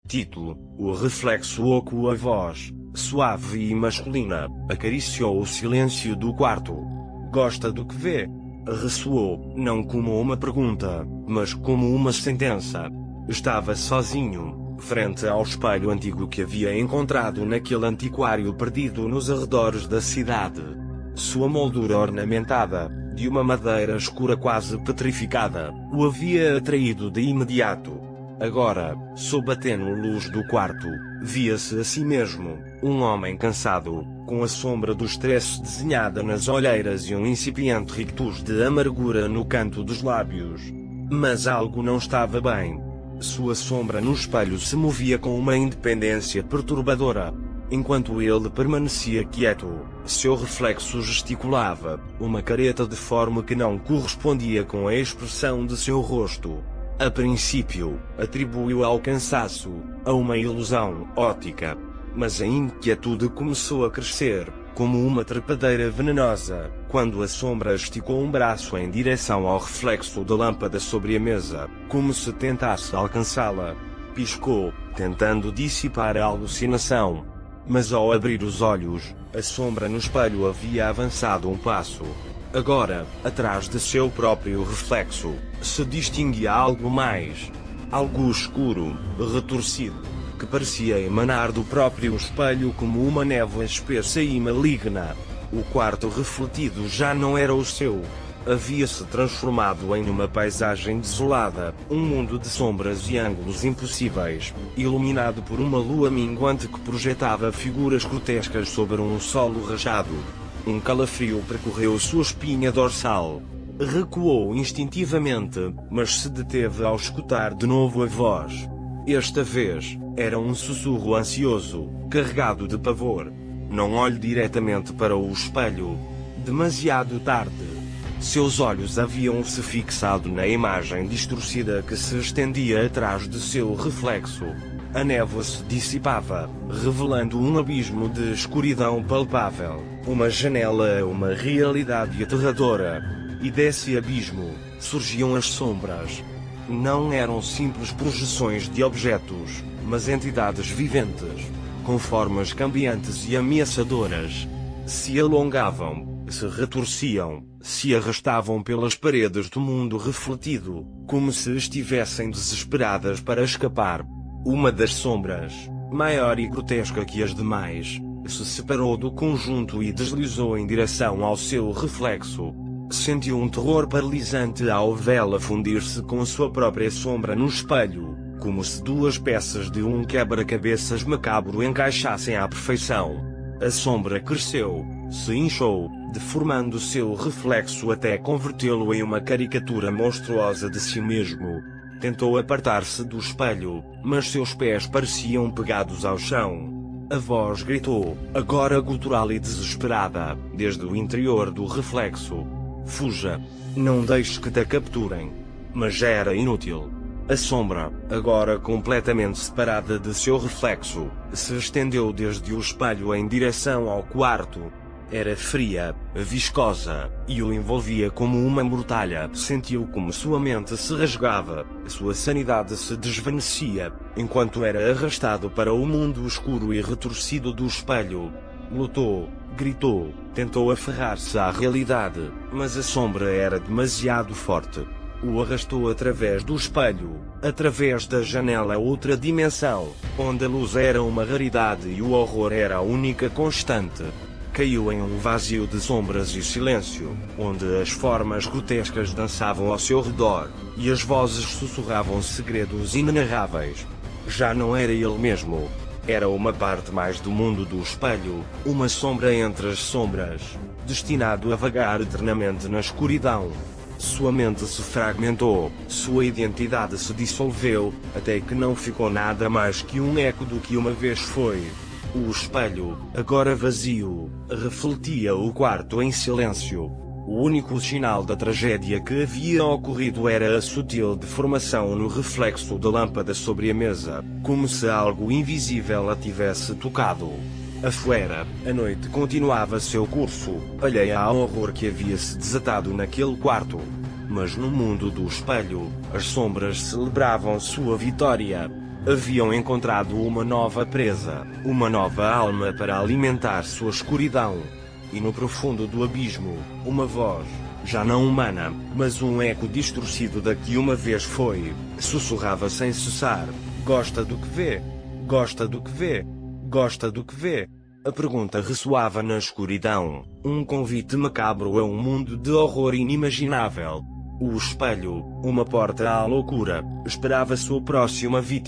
Título: O reflexo oco. A voz, suave e masculina, acariciou o silêncio do quarto. Gosta do que vê? Ressoou, não como uma pergunta, mas como uma sentença. Estava sozinho, frente ao espelho antigo que havia encontrado naquele antiquário perdido nos arredores da cidade. Sua moldura ornamentada, de uma madeira escura quase petrificada, o havia atraído de imediato. Agora, sob a tênue luz do quarto, via-se a si mesmo, um homem cansado, com a sombra do estresse desenhada nas olheiras e um incipiente rictus de amargura no canto dos lábios. Mas algo não estava bem. Sua sombra no espelho se movia com uma independência perturbadora. Enquanto ele permanecia quieto, seu reflexo gesticulava, uma careta de forma que não correspondia com a expressão de seu rosto. A princípio, atribuiu ao cansaço, a uma ilusão óptica. Mas a inquietude começou a crescer, como uma trepadeira venenosa, quando a sombra esticou um braço em direção ao reflexo da lâmpada sobre a mesa, como se tentasse alcançá-la. Piscou, tentando dissipar a alucinação. Mas ao abrir os olhos, a sombra no espelho havia avançado um passo. Agora, atrás de seu próprio reflexo, se distinguia algo mais. Algo escuro, retorcido, que parecia emanar do próprio espelho como uma névoa espessa e maligna. O quarto refletido já não era o seu. Havia-se transformado em uma paisagem desolada, um mundo de sombras e ângulos impossíveis, iluminado por uma lua minguante que projetava figuras grotescas sobre um solo rachado. Um calafrio percorreu sua espinha dorsal. Recuou instintivamente, mas se deteve ao escutar de novo a voz. Esta vez, era um sussurro ansioso, carregado de pavor. Não olhe diretamente para o espelho. Demasiado tarde. Seus olhos haviam-se fixado na imagem distorcida que se estendia atrás de seu reflexo. A névoa se dissipava, revelando um abismo de escuridão palpável, uma janela a uma realidade aterradora. E desse abismo, surgiam as sombras. Não eram simples projeções de objetos, mas entidades viventes, com formas cambiantes e ameaçadoras. Se alongavam, se retorciam, se arrastavam pelas paredes do mundo refletido, como se estivessem desesperadas para escapar. Uma das sombras, maior e grotesca que as demais, se separou do conjunto e deslizou em direção ao seu reflexo. Sentiu um terror paralisante ao vê-la fundir-se com sua própria sombra no espelho, como se duas peças de um quebra-cabeças macabro encaixassem à perfeição. A sombra cresceu, se inchou, deformando seu reflexo até convertê-lo em uma caricatura monstruosa de si mesmo. Tentou apartar-se do espelho, mas seus pés pareciam pegados ao chão. A voz gritou, agora gutural e desesperada, desde o interior do reflexo. Fuja. Não deixe que te capturem. Mas já era inútil. A sombra, agora completamente separada de seu reflexo, se estendeu desde o espelho em direção ao quarto. Era fria, viscosa, e o envolvia como uma mortalha. Sentiu como sua mente se rasgava, sua sanidade se desvanecia, enquanto era arrastado para o mundo escuro e retorcido do espelho. Lutou, gritou, tentou aferrar-se à realidade, mas a sombra era demasiado forte. O arrastou através do espelho, através da janela a outra dimensão, onde a luz era uma raridade e o horror era a única constante. Caiu em um vazio de sombras e silêncio, onde as formas grotescas dançavam ao seu redor, e as vozes sussurravam segredos inenarráveis. Já não era ele mesmo. Era uma parte mais do mundo do espelho, uma sombra entre as sombras, destinado a vagar eternamente na escuridão. Sua mente se fragmentou, sua identidade se dissolveu, até que não ficou nada mais que um eco do que uma vez foi. O espelho, agora vazio, refletia o quarto em silêncio. O único sinal da tragédia que havia ocorrido era a sutil deformação no reflexo da lâmpada sobre a mesa, como se algo invisível a tivesse tocado. Afuera, a noite continuava seu curso, alheia ao horror que havia se desatado naquele quarto. Mas no mundo do espelho, as sombras celebravam sua vitória. Haviam encontrado uma nova presa, uma nova alma para alimentar sua escuridão. E no profundo do abismo, uma voz, já não humana, mas um eco distorcido da que uma vez foi, sussurrava sem cessar: gosta do que vê? Gosta do que vê? Gosta do que vê? A pergunta ressoava na escuridão, um convite macabro a um mundo de horror inimaginável. O espelho, uma porta à loucura, esperava sua próxima vítima.